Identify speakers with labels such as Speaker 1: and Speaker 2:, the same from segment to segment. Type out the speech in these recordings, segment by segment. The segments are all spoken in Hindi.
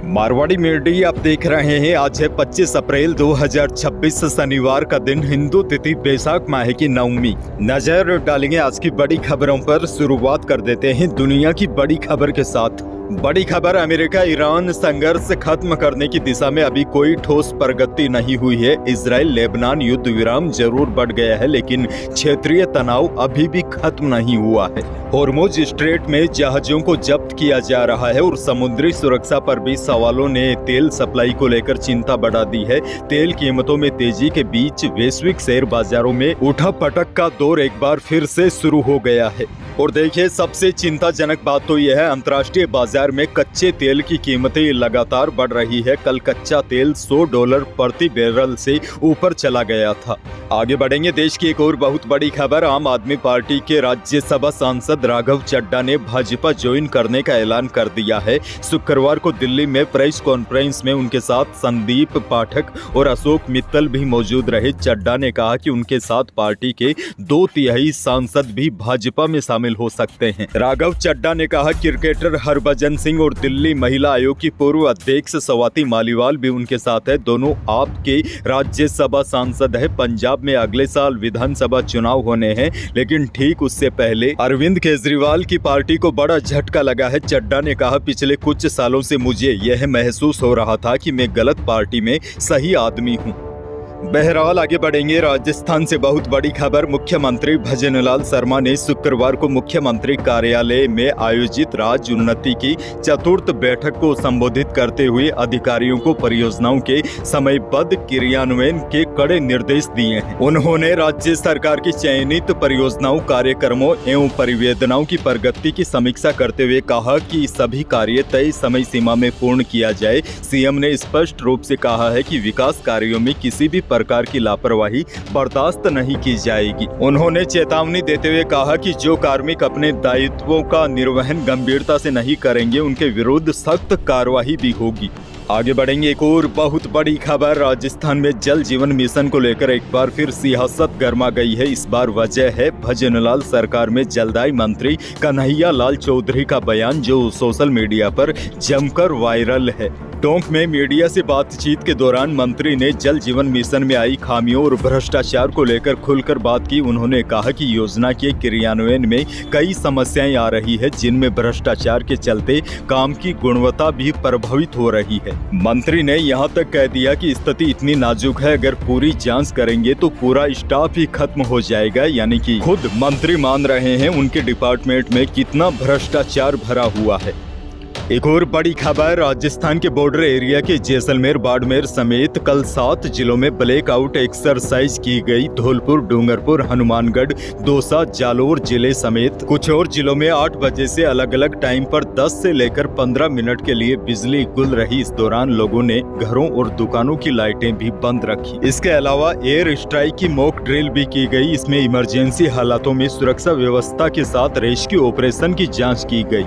Speaker 1: मारवाड़ी मीडिया आप देख रहे हैं। आज है 25 अप्रैल 2026 शनिवार का दिन, हिंदू तिथि बैसाख माह की नवमी। नजर डालेंगे आज की बड़ी खबरों पर। शुरुआत कर देते हैं दुनिया की बड़ी खबर के साथ। बड़ी खबर, अमेरिका ईरान संघर्ष खत्म करने की दिशा में अभी कोई ठोस प्रगति नहीं हुई है। इजराइल लेबनान युद्ध विराम जरूर बढ़ गया है, लेकिन क्षेत्रीय तनाव अभी भी खत्म नहीं हुआ है। होर्मुज स्ट्रेट में जहाजों को जब्त किया जा रहा है और समुद्री सुरक्षा पर भी सवालों ने तेल सप्लाई को लेकर चिंता बढ़ा दी है। तेल कीमतों में तेजी के बीच वैश्विक शेयर बाजारों में उठा पटक का दौर एक बार फिर से शुरू हो गया है। और देखिए, सबसे चिंताजनक बात तो यह है, अंतर्राष्ट्रीय बाजार में कच्चे तेल की कीमतें लगातार बढ़ रही है। कल कच्चा तेल $100 प्रति बैरल से ऊपर चला गया था। आगे बढ़ेंगे, देश की एक और बहुत बड़ी खबर। आम आदमी पार्टी के राज्यसभा सांसद राघव चड्ढा ने भाजपा ज्वाइन करने का ऐलान कर दिया है। शुक्रवार को दिल्ली में प्रेस कॉन्फ्रेंस में उनके साथ संदीप पाठक और अशोक मित्तल भी मौजूद रहे। चड्ढा ने कहा कि उनके साथ पार्टी के 2/3 सांसद भी भाजपा में शामिल हो सकते हैं। राघव चड्ढा ने कहा, क्रिकेटर हरभजन सिंह और दिल्ली महिला आयोग की पूर्व अध्यक्ष स्वाति मालीवाल भी उनके साथ है। दोनों आपके राज्यसभा सांसद है। पंजाब में अगले साल विधानसभा चुनाव होने हैं, लेकिन ठीक उससे पहले अरविंद केजरीवाल की पार्टी को बड़ा झटका लगा है। चड्ढा ने कहा, पिछले कुछ सालों से मुझे यह महसूस हो रहा था कि मैं गलत पार्टी में सही आदमी हूं। बहरहाल आगे बढ़ेंगे, राजस्थान से बहुत बड़ी खबर। मुख्यमंत्री भजनलाल शर्मा ने शुक्रवार को मुख्यमंत्री कार्यालय में आयोजित राज्य उन्नति की चतुर्थ बैठक को संबोधित करते हुए अधिकारियों को परियोजनाओं के समयबद्ध क्रियान्वयन के कड़े निर्देश दिए हैं। उन्होंने राज्य सरकार की चयनित परियोजनाओं, कार्यक्रमों एवं परिवेदनाओं की प्रगति की समीक्षा करते हुए कहा कि सभी कार्य तय समय सीमा में पूर्ण किया जाए। सीएम ने स्पष्ट रूप से कहा है कि विकास कार्यों में किसी भी प्रकार की लापरवाही बर्दाश्त नहीं की जाएगी। उन्होंने चेतावनी देते हुए कहा कि जो कार्मिक अपने दायित्वों का निर्वहन गंभीरता से नहीं करेंगे, उनके विरुद्ध सख्त कार्रवाई भी होगी। आगे बढ़ेंगे, एक और बहुत बड़ी खबर। राजस्थान में जल जीवन मिशन को लेकर एक बार फिर सियासत गर्मा गई है। इस बार वजह है भजनलाल सरकार में जलदाय मंत्री कन्हैया लाल चौधरी का बयान, जो सोशल मीडिया पर जमकर वायरल है। टोंक में मीडिया से बातचीत के दौरान मंत्री ने जल जीवन मिशन में आई खामियों और भ्रष्टाचार को लेकर खुलकर बात की। उन्होंने कहा कि योजना के क्रियान्वयन में कई समस्याएं आ रही है, जिनमें भ्रष्टाचार के चलते काम की गुणवत्ता भी प्रभावित हो रही है। मंत्री ने यहां तक कह दिया कि स्थिति इतनी नाजुक है, अगर पूरी जांच करेंगे तो पूरा स्टाफ ही खत्म हो जाएगा। यानी कि खुद मंत्री मान रहे हैं उनके डिपार्टमेंट में कितना भ्रष्टाचार भरा हुआ है। एक और बड़ी खबर, राजस्थान के बॉर्डर एरिया के जैसलमेर, बाड़मेर समेत कल 7 जिलों में ब्लैकआउट एक्सरसाइज की गई। धौलपुर, डूंगरपुर, हनुमानगढ़, दौसा, जालोर जिले समेत कुछ और जिलों में 8 बजे से अलग अलग टाइम पर 10 से लेकर 15 मिनट के लिए बिजली गुल रही। इस दौरान लोगों ने घरों और दुकानों की लाइटें भी बंद रखी। इसके अलावा एयर स्ट्राइक की मॉक ड्रिल भी की गई। इसमें इमरजेंसी हालातों में सुरक्षा व्यवस्था के साथ रेस्क्यू ऑपरेशन की जाँच की गई।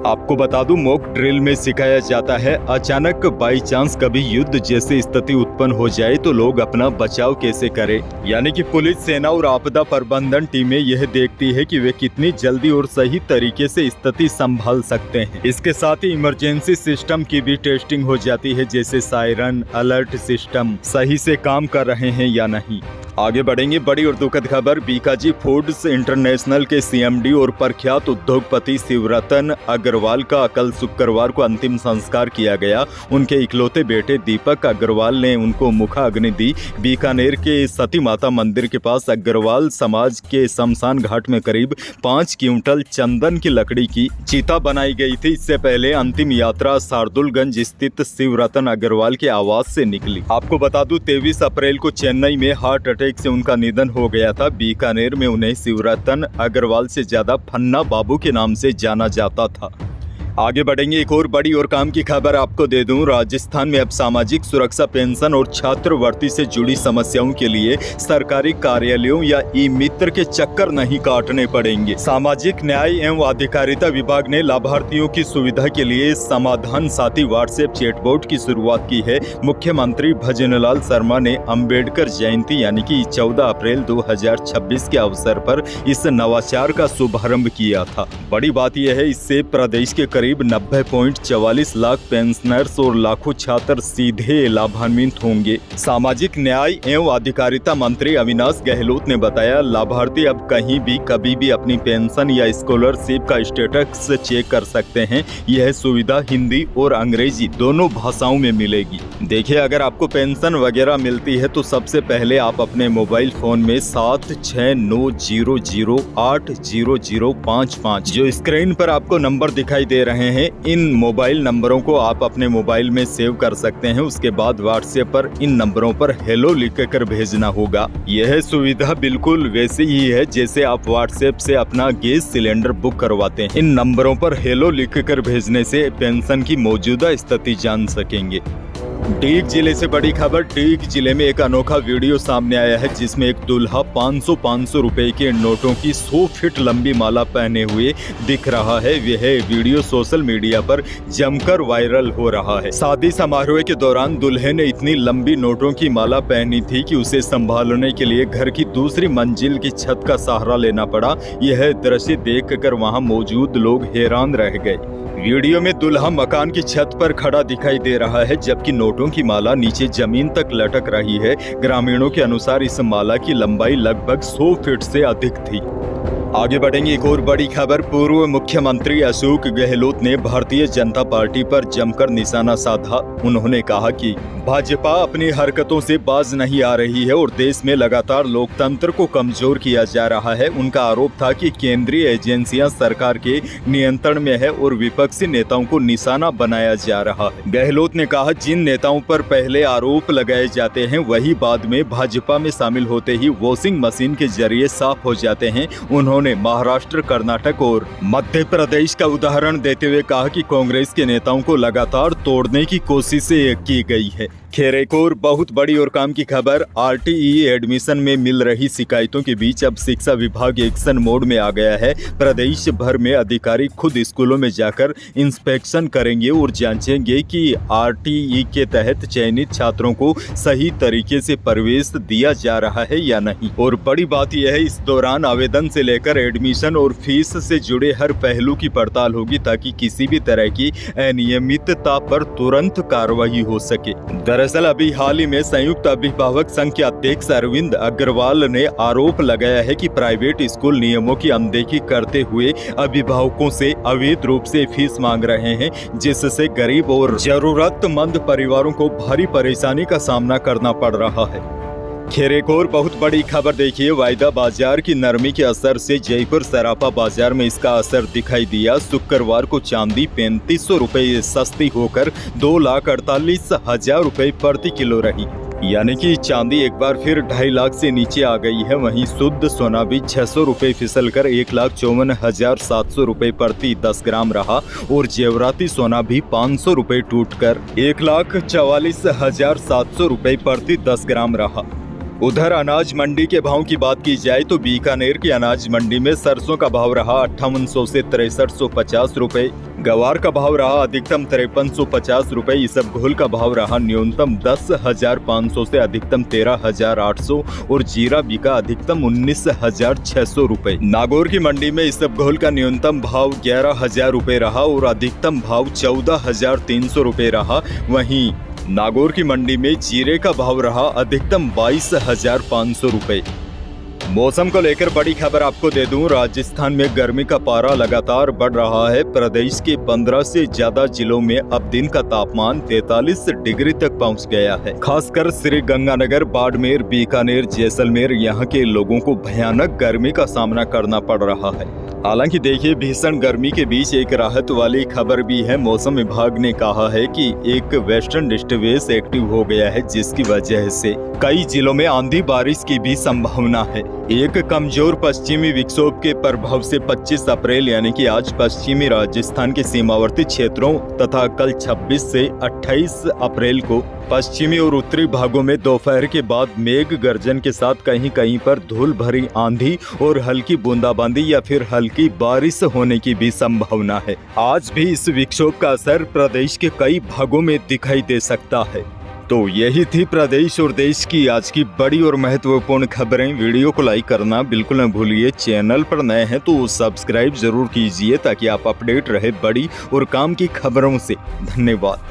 Speaker 1: आपको बता दूं, मॉक ड्रिल में सिखाया जाता है, अचानक बाई चांस कभी युद्ध जैसी स्थिति उत्पन्न हो जाए तो लोग अपना बचाव कैसे करें। यानी कि पुलिस, सेना और आपदा प्रबंधन टीमें यह देखती है कि वे कितनी जल्दी और सही तरीके से स्थिति संभाल सकते हैं। इसके साथ ही इमरजेंसी सिस्टम की भी टेस्टिंग हो जाती है, जैसे सायरन, अलर्ट सिस्टम सही से काम कर रहे हैं या नहीं। आगे बढ़ेंगे, बड़ी और दुखद खबर। बीकाजी फूड्स इंटरनेशनल के सीएमडी और प्रख्यात उद्योगपति शिवरतन अग्रवाल का कल शुक्रवार को अंतिम संस्कार किया गया। उनके इकलौते बेटे दीपक अग्रवाल ने उनको मुखाग्नि दी। बीकानेर के सती माता मंदिर के पास अग्रवाल समाज के शमशान घाट में करीब 5 क्विंटल चंदन की लकड़ी की चिता बनाई गई थी। इससे पहले अंतिम यात्रा शार्दुलगंज स्थित शिवरतन अग्रवाल के आवास से निकली। आपको बता दूं, 23 अप्रैल को चेन्नई में हार्ट अटैक से उनका निधन हो गया था। बीकानेर में उन्हें शिवरतन अग्रवाल से ज्यादा फन्ना बाबू के नाम से जाना जाता था। आगे बढ़ेंगे, एक और बड़ी और काम की खबर आपको दे दूं। राजस्थान में अब सामाजिक सुरक्षा पेंशन और छात्रवृत्ति से जुड़ी समस्याओं के लिए सरकारी कार्यालयों या ई मित्र के चक्कर नहीं काटने पड़ेंगे। सामाजिक न्याय एवं अधिकारिता विभाग ने लाभार्थियों की सुविधा के लिए समाधान साथी व्हाट्सएप चैटबॉट की शुरुआत की है। मुख्यमंत्री भजनलाल शर्मा ने अम्बेडकर जयंती यानी कि 14 अप्रैल 2026 के अवसर पर इस नवाचार का शुभारंभ किया था। बड़ी बात यह है, इससे प्रदेश के करीब करीब 90.44 लाख पेंशनर्स और लाखों छात्र सीधे लाभान्वित होंगे। सामाजिक न्याय एवं अधिकारिता मंत्री अविनाश गहलोत ने बताया, लाभार्थी अब कहीं भी कभी भी अपनी पेंशन या स्कॉलरशिप का स्टेटस चेक कर सकते हैं। यह सुविधा हिंदी और अंग्रेजी दोनों भाषाओं में मिलेगी। देखिए, अगर आपको पेंशन वगैरह मिलती है तो सबसे पहले आप अपने मोबाइल फोन में 7690080055 जो स्क्रीन पर आपको नंबर दिखाई दे रहे हैं, इन मोबाइल नंबरों को आप अपने मोबाइल में सेव कर सकते हैं। उसके बाद व्हाट्सएप पर इन नंबरों पर हेलो लिखकर भेजना होगा। यह सुविधा बिल्कुल वैसे ही है जैसे आप व्हाट्सएप से अपना गैस सिलेंडर बुक करवाते हैं। इन नंबरों पर हेलो लिखकर भेजने से पेंशन की मौजूदा स्थिति जान सकेंगे। डीग जिले से बड़ी खबर। डीग जिले में एक अनोखा वीडियो सामने आया है जिसमें एक दूल्हा 500 रुपए के नोटों की 100 फीट लंबी माला पहने हुए दिख रहा है। यह वीडियो सोशल मीडिया पर जमकर वायरल हो रहा है। शादी समारोह के दौरान दूल्हे ने इतनी लंबी नोटों की माला पहनी थी कि उसे संभालने के लिए घर की दूसरी मंजिल की छत का सहारा लेना पड़ा। यह दृश्य देखकर वहां मौजूद लोग हैरान रह गए। वीडियो में दूल्हा मकान की छत पर खड़ा दिखाई दे रहा है जबकि नोटों की माला नीचे जमीन तक लटक रही है। ग्रामीणों के अनुसार इस माला की लंबाई लगभग 100 फीट से अधिक थी। आगे बढ़ेंगे, एक और बड़ी खबर। पूर्व मुख्यमंत्री अशोक गहलोत ने भारतीय जनता पार्टी पर जमकर निशाना साधा। उन्होंने कहा कि भाजपा अपनी हरकतों से बाज नहीं आ रही है और देश में लगातार लोकतंत्र को कमजोर किया जा रहा है। उनका आरोप था कि केंद्रीय एजेंसियां सरकार के नियंत्रण में है और विपक्षी नेताओं को निशाना बनाया जा रहा है। गहलोत ने कहा, जिन नेताओं पर पहले आरोप लगाए जाते हैं वही बाद में भाजपा में शामिल होते ही वॉशिंग मशीन के जरिए साफ हो जाते हैं। उन्होंने महाराष्ट्र, कर्नाटक और मध्य प्रदेश का उदाहरण देते हुए कहा कि कांग्रेस के नेताओं को लगातार तोड़ने की कोशिशें की गई है। खैर, एक और बहुत बड़ी और काम की खबर। आरटीई एडमिशन में मिल रही शिकायतों के बीच अब शिक्षा विभाग एक्शन मोड में आ गया है। प्रदेश भर में अधिकारी खुद स्कूलों में जाकर इंस्पेक्शन करेंगे और जांचेंगे कि आरटीई के तहत चयनित छात्रों को सही तरीके से प्रवेश दिया जा रहा है या नहीं। और बड़ी बात यह है, इस दौरान आवेदन से लेकर एडमिशन और फीस से जुड़े हर पहलू की पड़ताल होगी ताकि किसी भी तरह की अनियमितता पर तुरंत कार्रवाई हो सके। दरअसल अभी हाल ही में संयुक्त अभिभावक संघ के अध्यक्ष अरविंद अग्रवाल ने आरोप लगाया है कि प्राइवेट स्कूल नियमों की अनदेखी करते हुए अभिभावकों से अवैध रूप से फीस मांग रहे हैं, जिससे गरीब और जरूरतमंद परिवारों को भारी परेशानी का सामना करना पड़ रहा है। खैर, एक और बहुत बड़ी खबर देखिए। वायदा बाजार की नरमी के असर से जयपुर सराफा बाजार में इसका असर दिखाई दिया। शुक्रवार को चांदी 3500 रुपए सस्ती होकर 2,48,000 रुपए प्रति किलो रही, यानी कि चांदी एक बार फिर 2.5 लाख से नीचे आ गई है। वहीं शुद्ध सोना भी 600 रुपए फिसलकर 1,54,700 रुपए प्रति 10 ग्राम रहा और जेवराती सोना भी 500 रुपए टूटकर 1,44,700 रुपए प्रति 10 ग्राम रहा। उधर अनाज मंडी के भाव की बात की जाए तो बीकानेर की अनाज मंडी में सरसों का भाव रहा 5800 से 6350 रुपए, गवार का भाव रहा अधिकतम 5350 रुपए, इसबगोल का भाव रहा न्यूनतम 10,500 से अधिकतम 13,800 और जीरा बिका अधिकतम 19,600 रुपए। नागौर की मंडी में इसबगोल का न्यूनतम भाव 11,000 रुपए रहा और अधिकतम भाव 14,300 रुपए रहा। वहीं नागौर की मंडी में जीरे का भाव रहा अधिकतम 22,500 रुपए। मौसम को लेकर बड़ी खबर आपको दे दूं, राजस्थान में गर्मी का पारा लगातार बढ़ रहा है। प्रदेश के 15 से ज्यादा जिलों में अब दिन का तापमान 43 डिग्री तक पहुंच गया है। खासकर श्रीगंगानगर, बाड़मेर, बीकानेर, जैसलमेर यहाँ के लोगों को भयानक गर्मी का सामना करना पड़ रहा है। हालांकि देखिए, भीषण गर्मी के बीच एक राहत वाली खबर भी है। मौसम विभाग ने कहा है कि एक वेस्टर्न डिस्टर्बेंस एक्टिव हो गया है जिसकी वजह से कई जिलों में आंधी बारिश की भी संभावना है। एक कमजोर पश्चिमी विक्षोभ के प्रभाव से 25 अप्रैल यानी कि आज पश्चिमी राजस्थान के सीमावर्ती क्षेत्रों तथा कल 26 से 28 अप्रैल को पश्चिमी और उत्तरी भागों में दोपहर के बाद मेघ गर्जन के साथ कहीं कहीं पर धूल भरी आंधी और हल्की बूंदाबांदी या फिर हल्की बारिश होने की भी संभावना है। आज भी इस विक्षोभ का असर प्रदेश के कई भागों में दिखाई दे सकता है। तो यही थी प्रदेश और देश की आज की बड़ी और महत्वपूर्ण खबरें। वीडियो को लाइक करना बिल्कुल न भूलिए। चैनल पर नए हैं तो सब्सक्राइब जरूर कीजिए ताकि आप अपडेट रहे बड़ी और काम की खबरों से। धन्यवाद।